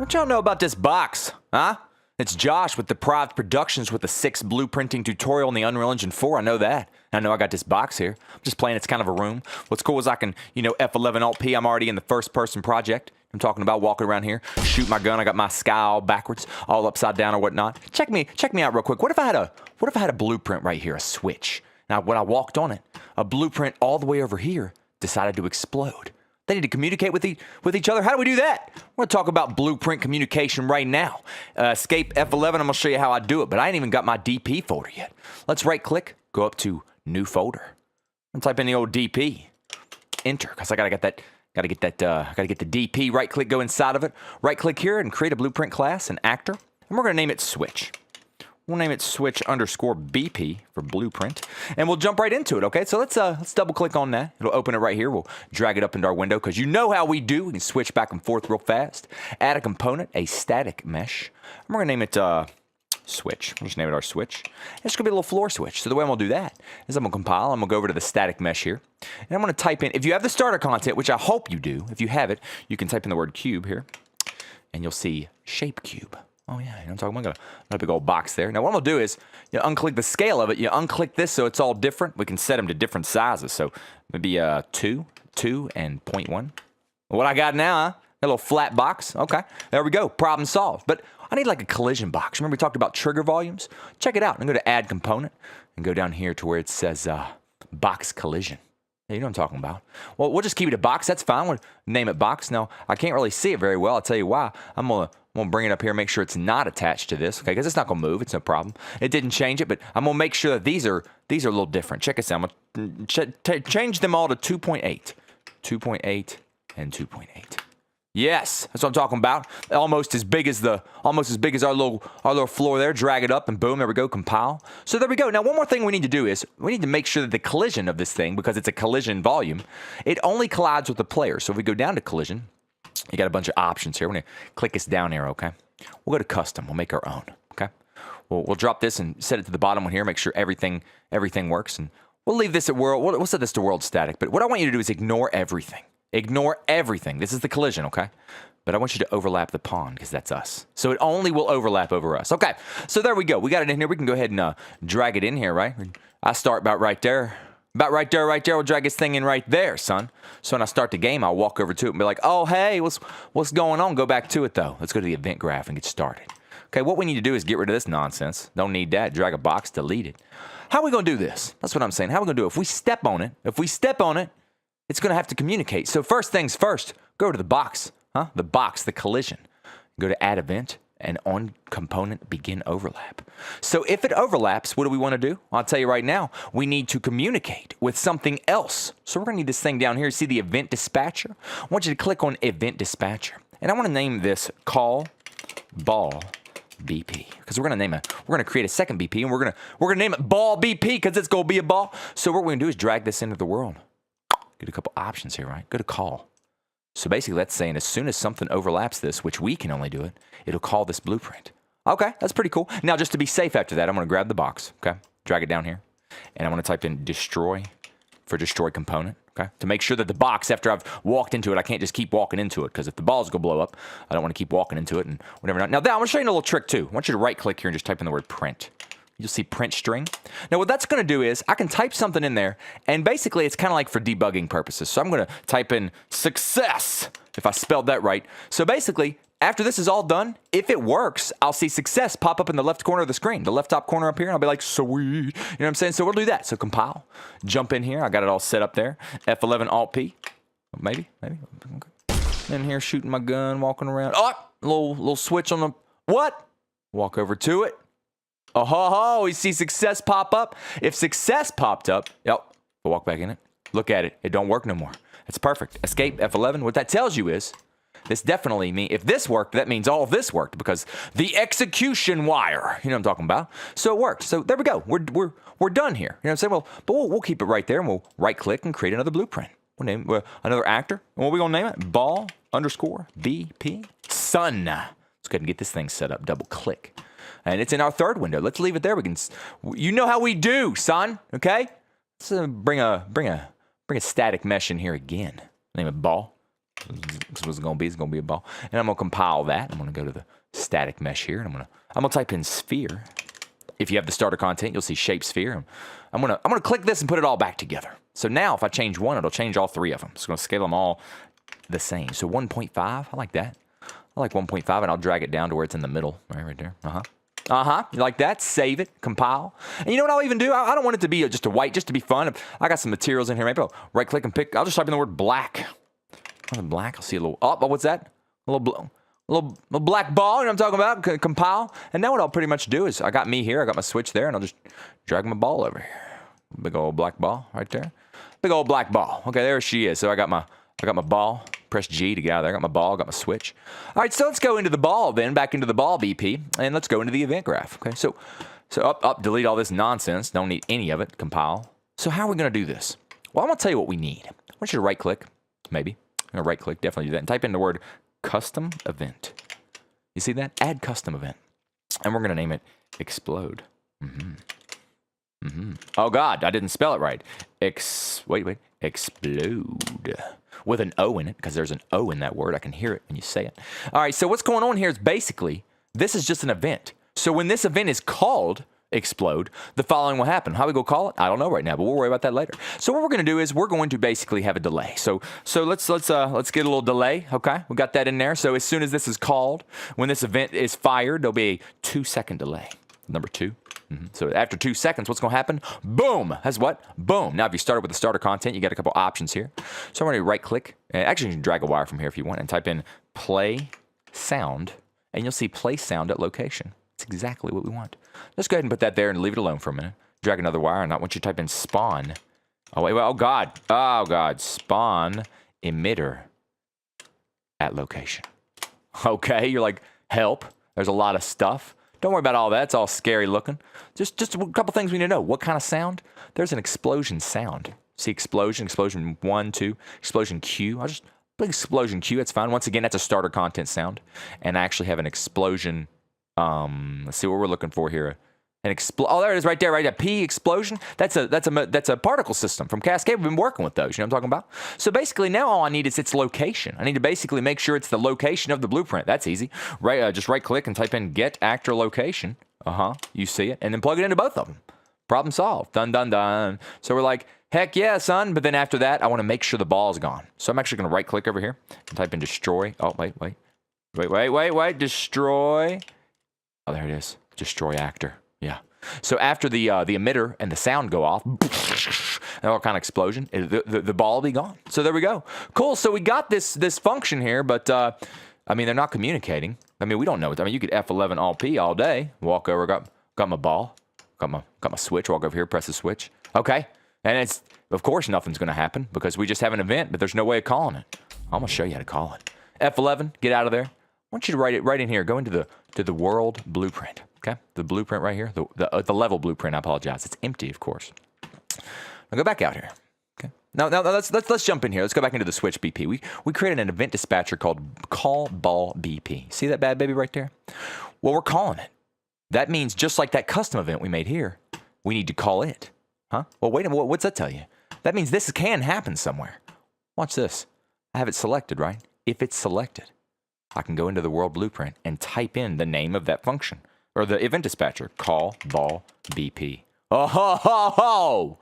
What y'all know about this box, huh? It's Josh with DEPRIVED Productions with a 6 blueprinting tutorial in the Unreal Engine 4. I know that. I know I got this box here. I'm just playing. It's kind of a room. What's cool is I can, F11 Alt P. I'm already in the first person project. I'm talking about walking around here, shoot my gun. I got my sky all backwards, all upside down or whatnot. Check me out real quick. What if I had a blueprint right here, a switch? Now, when I walked on it, a blueprint all the way over here decided to explode. They need to communicate with each other. How do we do that? We're going to talk about blueprint communication right now. Escape F11, I'm going to show you how I do it, but I ain't even got my DP folder yet. Let's right-click, go up to New Folder, and type in the old DP. Enter, because I got to get the DP. Right-click, go inside of it. Right-click here and create a blueprint class, an actor, and we're going to name it Switch. We'll name it switch underscore BP for blueprint, and we'll jump right into it, okay? So let's double click on that. It'll open it right here. We'll drag it up into our window because you know how we do. We can switch back and forth real fast. Add a component, a static mesh. And we're gonna name it switch. We'll just name it our switch. And it's gonna be a little floor switch. So the way I'm gonna do that is I'm gonna compile. I'm gonna go over to the static mesh here, and I'm gonna type in, if you have the starter content, which I hope you do, if you have it, you can type in the word cube here, and you'll see shape cube. Oh, yeah, you know what I'm talking about? Got a big old box there. Now, what I'm going to do is, you unclick the scale of it. You unclick this so it's all different. We can set them to different sizes. So, maybe 2, and 0.1. What I got now, huh? A little flat box. Okay, there we go. Problem solved. But I need like a collision box. Remember we talked about trigger volumes? Check it out. I'm going to Add Component and go down here to where it says Box Collision. Yeah, you know what I'm talking about. Well, we'll just keep it a box. That's fine. We'll name it box. Now, I can't really see it very well. I'll tell you why. I'm going to bring it up here, make sure it's not attached to this, okay? Because it's not going to move. It's no problem. It didn't change it, but I'm going to make sure that these are a little different. Check this out. I'm going to change them all to 2.8. 2.8 and 2.8. Yes, that's what I'm talking about. Almost as big as our little floor there. Drag it up and boom, there we go, compile. So there we go. Now one more thing we need to do is we need to make sure that the collision of this thing, because it's a collision volume, it only collides with the player. So if we go down to collision, you got a bunch of options here. We're going to click this down arrow, okay? We'll go to custom. We'll make our own, okay? We'll drop this and set it to the bottom one here, make sure everything works. And we'll leave this at world. We'll set this to world static. But what I want you to do is ignore everything. Ignore everything. This is the collision, okay? But I want you to overlap the pawn because that's us. So it only will overlap over us. Okay, so there we go. We got it in here. We can go ahead and drag it in here, right? I start about right there. About right there. We'll drag this thing in right there, son. So when I start the game, I'll walk over to it and be like, oh, hey, what's going on? Go back to it, though. Let's go to the event graph and get started. Okay, what we need to do is get rid of this nonsense. Don't need that. Drag a box, delete it. How are we going to do this? That's what I'm saying. How are we going to do it? If we step on it, it's going to have to communicate. So first things first, go to the box, huh? The box, the collision. Go to Add Event, and on component, begin overlap. So if it overlaps, what do we want to do? I'll tell you right now, we need to communicate with something else. So we're going to need this thing down here. See the Event Dispatcher? I want you to click on Event Dispatcher. And I want to name this Call Ball BP, because we're going to create a second BP, and we're going to name it Ball BP because it's going to be a ball. So what we're going to do is drag this into the world. Get a couple options here, right? Go to call. So basically that's saying as soon as something overlaps this, which we can only do it, it'll call this blueprint. Okay, that's pretty cool. Now just to be safe after that, I'm going to grab the box, okay? Drag it down here. And I'm going to type in destroy for destroy component, okay? To make sure that the box, after I've walked into it, I can't just keep walking into it, because if the ball's going to blow up, I don't want to keep walking into it and whatever. Now that, I'm going to show you a little trick too. I want you to right click here and just type in the word print. You'll see print string. Now what that's going to do is I can type something in there, and basically it's kind of like for debugging purposes. So I'm going to type in success, if I spelled that right. So basically, after this is all done, if it works, I'll see success pop up in the left corner of the screen, the left top corner up here, and I'll be like, sweet. You know what I'm saying? So we'll do that. So compile, jump in here. I got it all set up there. F11 Alt P, maybe. Okay. In here shooting my gun, walking around. Oh, little switch on the, what? Walk over to it. Oh, we see success pop up. If success popped up, yep, we'll walk back in it. Look at it. It don't work no more. It's perfect. Escape, F11. What that tells you is, this definitely means, if this worked, that means all of this worked, because the execution wire, you know what I'm talking about? So it worked. So there we go. We're done here. You know what I'm saying? Well, but we'll keep it right there, and we'll right-click and create another blueprint. We'll name another actor. And what are we going to name it? Ball underscore BP Sun. Let's go ahead and get this thing set up. Double-click. And it's in our third window. Let's leave it there. We can, you know how we do, son. Okay. Let's bring a static mesh in here again. Name it ball. This was going to be a ball. And I'm going to compile that. I'm going to go to the static mesh here, and I'm going to type in sphere. If you have the starter content, you'll see shape sphere. I'm going to click this and put it all back together. So now if I change one, it'll change all three of them. It's going to scale them all the same. So 1.5, I like that. I like 1.5, and I'll drag it down to where it's in the middle, right there. You like that? Save it, compile. And you know what I'll even do? I don't want it to be just a white, just to be fun. I got some materials in here. Maybe I'll right-click and pick. I'll just type in the word black. Black. I'll see a little. Oh, what's that? A little black ball. You know what I'm talking about? Compile. And now what I'll pretty much do is I got me here. I got my switch there, and I'll just drag my ball over here. Big old black ball right there. Big old black ball. Okay, there she is. So I got my ball. Press G to get out of there. I got my ball. Got my switch. All right, so let's go into the ball then. Back into the ball BP, and let's go into the event graph. Okay, so up. Delete all this nonsense. Don't need any of it. Compile. So how are we going to do this? Well, I'm going to tell you what we need. I want you to right-click, maybe. I'm going to right-click. Definitely do that. And type in the word custom event. You see that? Add custom event. And we're going to name it explode. Oh, God, I didn't spell it right. Wait. Explode. With an O in it, because there's an O in that word. I can hear it when you say it. All right, so what's going on here is basically, this is just an event. So when this event is called explode, the following will happen. How we go call it? I don't know right now, but we'll worry about that later. So what we're going to do is we're going to basically have a delay. So let's get a little delay. Okay, we got that in there. So as soon as this is called, when this event is fired, there'll be a 2-second delay. Number 2. So after 2 seconds, what's going to happen? Boom! That's what? Boom. Now, if you started with the starter content, you got a couple options here. So I'm going to right-click. Actually, you can drag a wire from here if you want and type in play sound, and you'll see play sound at location. It's exactly what we want. Let's go ahead and put that there and leave it alone for a minute. Drag another wire, and I want you to type in spawn. Oh, wait, oh, God. Oh, God. Spawn emitter at location. Okay, you're like, help. There's a lot of stuff. Don't worry about all that. It's all scary looking. Just a couple things we need to know. What kind of sound? There's an explosion sound. See explosion 1, 2, explosion Q. I'll just put explosion Q. That's fine. Once again, that's a starter content sound. And I actually have an explosion. Let's see what we're looking for here. Oh, there it is right there. P explosion. That's a particle system from Cascade. We've been working with those. You know what I'm talking about? So basically now all I need is its location. I need to basically make sure it's the location of the blueprint. That's easy. Just right click and type in get actor location. You see it, and then plug it into both of them. Problem solved. Done, done, done. So we're like, heck yeah, son. But then after that, I want to make sure the ball's gone. So I'm actually going to right click over here and type in destroy. Oh, wait. Destroy. Oh, there it is. Destroy actor. Yeah. So after the emitter and the sound go off, and all kind of explosion, the ball will be gone. So there we go. Cool. So we got this function here, but I mean they're not communicating. I mean we don't know. I mean you could F11 all P all day. Walk over, got my ball, got my switch. Walk over here, press the switch. Okay, and it's of course nothing's going to happen because we just have an event, but there's no way of calling it. I'm gonna show you how to call it. F11, get out of there. I want you to write it right in here. Go into the world blueprint. Okay, the blueprint right here, the level blueprint. I apologize, it's empty, of course. Now go back out here. Okay, now let's jump in here. Let's go back into the switch BP. We created an event dispatcher called call ball BP. See that bad baby right there? Well, we're calling it. That means just like that custom event we made here, we need to call it. Huh? Well, wait a minute. What's that tell you? That means this can happen somewhere. Watch this. I have it selected, right? If it's selected, I can go into the world blueprint and type in the name of that function. Or the event dispatcher, call ball BP. Oh, ho, ho,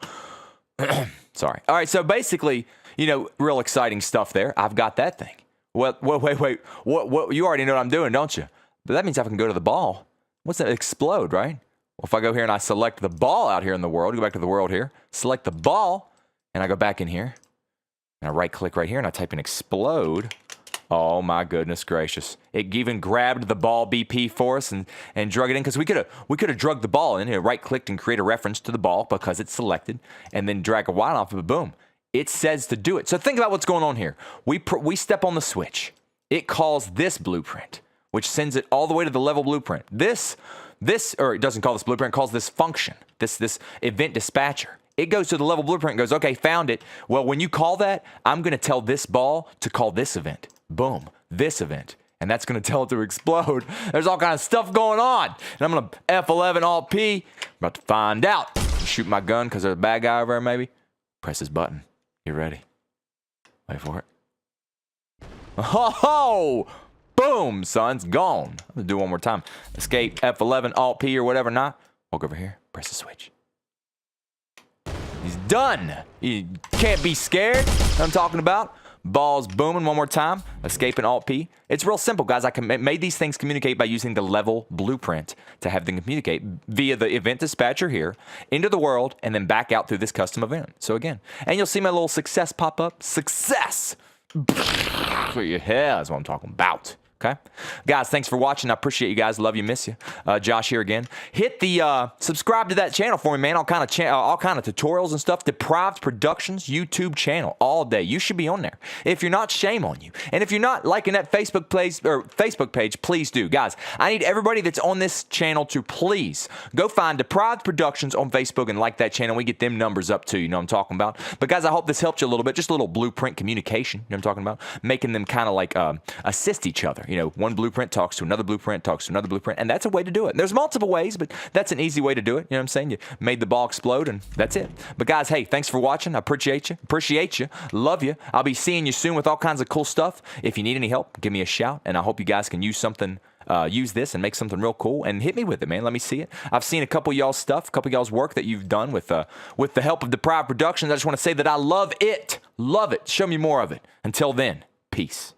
ho. Sorry. All right, so basically, real exciting stuff there. I've got that thing. Wait. What? You already know what I'm doing, don't you? But that means I can go to the ball. What's that? Explode, right? Well, if I go here and I select the ball out here in the world, go back to the world here, select the ball, and I go back in here, and I right-click right here, and I type in explode. Oh my goodness gracious! It even grabbed the ball BP for us and drug it in because we could have drugged the ball in here, right-clicked and create a reference to the ball because it's selected, and then drag a wire off of it. Boom! It says to do it. So think about what's going on here. We step on the switch. It calls this blueprint, which sends it all the way to the level blueprint. Or it doesn't call this blueprint. It calls this function, this event dispatcher. It goes to the level blueprint and goes, okay, found it. Well, when you call that, I'm going to tell this ball to call this event. Boom, this event. And that's going to tell it to explode. There's all kind of stuff going on. And I'm going to F11 Alt P. I'm about to find out. Shoot my gun because there's a bad guy over there maybe. Press this button. You ready? Wait for it. Oh, boom, son, it's gone. I'm gonna do it one more time. Escape F11, Alt P or whatever not. Walk over here, press the switch. He's done. You can't be scared. Know what I'm talking about. Balls booming one more time. Escape and Alt P. It's real simple, guys. I made these things communicate by using the level blueprint to have them communicate via the event dispatcher here into the world and then back out through this custom event. So again, and you'll see my little success pop up. Success. Yeah, that's what I'm talking about. Okay, guys, thanks for watching. I appreciate you guys. Love you, miss you. Josh here again. Hit the subscribe to that channel for me, man. All kind of tutorials and stuff. Deprived Productions YouTube channel all day. You should be on there. If you're not, shame on you. And if you're not liking that Facebook page, please do, guys. I need everybody that's on this channel to please go find Deprived Productions on Facebook and like that channel. We get them numbers up too. You know what I'm talking about. But guys, I hope this helped you a little bit. Just a little blueprint communication. You know what I'm talking about. Making them kind of like assist each other. You know, one blueprint talks to another blueprint, talks to another blueprint, and that's a way to do it. There's multiple ways, but that's an easy way to do it. You know what I'm saying? You made the ball explode, and that's it. But guys, hey, thanks for watching. I appreciate you. Love you. I'll be seeing you soon with all kinds of cool stuff. If you need any help, give me a shout, and I hope you guys can use something. Use this and make something real cool and hit me with it, man. Let me see it. I've seen a couple of y'all's stuff, a couple of y'all's work that you've done with the help of Deprived Productions. I just want to say that I love it. Love it. Show me more of it. Until then, peace.